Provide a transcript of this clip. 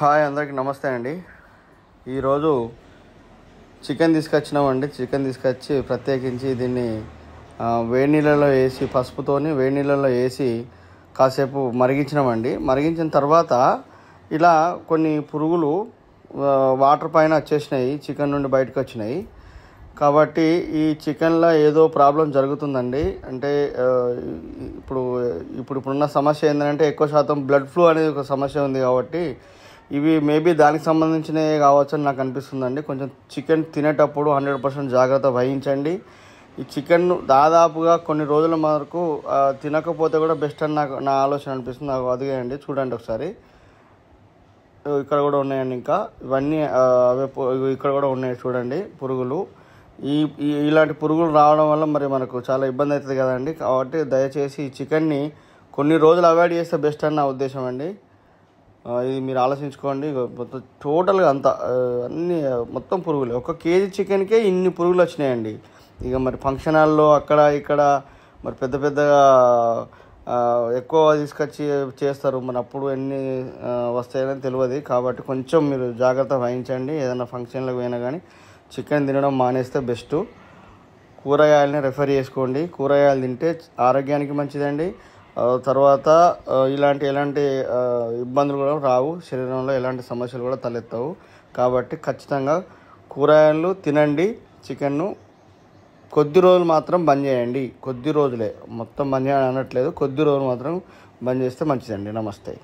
Hi అందరికీ నమస్తే అండి. ఈరోజు చికెన్ తీసుకొచ్చినామండి. చికెన్ తీసుకొచ్చి ప్రత్యేకించి దీన్ని వేడి నీళ్ళలో వేసి పసుపుతోని వేడి నీళ్ళలో వేసి కాసేపు మరిగించినామండి. మరిగించిన తర్వాత ఇలా కొన్ని పురుగులు వాటర్ పైన వచ్చేసినాయి, చికెన్ నుండి బయటకు వచ్చినాయి. కాబట్టి ఈ చికెన్లో ఏదో ప్రాబ్లం జరుగుతుందండి. అంటే ఇప్పుడున్న సమస్య ఏంటంటే ఎక్కువ శాతం బ్లడ్ ఫ్లో అనేది ఒక సమస్య ఉంది. కాబట్టి ఇవి మేబీ దానికి సంబంధించినవి కావచ్చు అని నాకు అనిపిస్తుందండి. కొంచెం చికెన్ తినేటప్పుడు 100% జాగ్రత్త వహించండి. ఈ చికెన్ దాదాపుగా కొన్ని రోజుల వరకు తినకపోతే కూడా బెస్ట్ అని నా ఆలోచన అనిపిస్తుంది. నాకు అదిగేయండి, చూడండి ఒకసారి. ఇక్కడ కూడా ఉన్నాయండి, ఇంకా ఇవన్నీ అవే ఇక్కడ కూడా ఉన్నాయి చూడండి పురుగులు. ఇలాంటి పురుగులు రావడం వల్ల మరి మనకు చాలా ఇబ్బంది అవుతుంది కదండి. కాబట్టి దయచేసి ఈ చికెన్ని కొన్ని రోజులు అవాయిడ్ చేస్తే బెస్ట్ అని నా ఉద్దేశం అండి. ఇది మీరు ఆలోచించుకోండి. మొత్తం టోటల్గా అంతా అన్నీ మొత్తం పురుగులే. 1 కేజీ చికెన్కే ఇన్ని పురుగులు వచ్చినాయండి. ఇక మరి ఫంక్షన్ హాల్లో అక్కడ ఇక్కడ మరి పెద్దగా ఎక్కువ తీసుకొచ్చి చేస్తారు. మరి అప్పుడు ఎన్ని వస్తాయని తెలియదు. కాబట్టి కొంచెం మీరు జాగ్రత్త వహించండి. ఏదైనా ఫంక్షన్లకు పోయినా కానీ చికెన్ తినడం మానేస్తే బెస్ట్. కూరగాయలని రెఫర్ చేసుకోండి. కూరగాయలు తింటే ఆరోగ్యానికి మంచిదండి. తర్వాత ఎలాంటి ఇబ్బందులు కూడా రావు, శరీరంలో ఎలాంటి సమస్యలు కూడా తలెత్తవు. కాబట్టి ఖచ్చితంగా కూరగాయలు తినండి. చికెన్ను కొద్ది రోజులు మాత్రం బంద్ చేయండి. కొద్ది రోజులే, మొత్తం బంద్ చేయాలని అనట్లేదు. కొద్ది రోజులు మాత్రం బంద్ చేస్తే మంచిదండి. నమస్తే.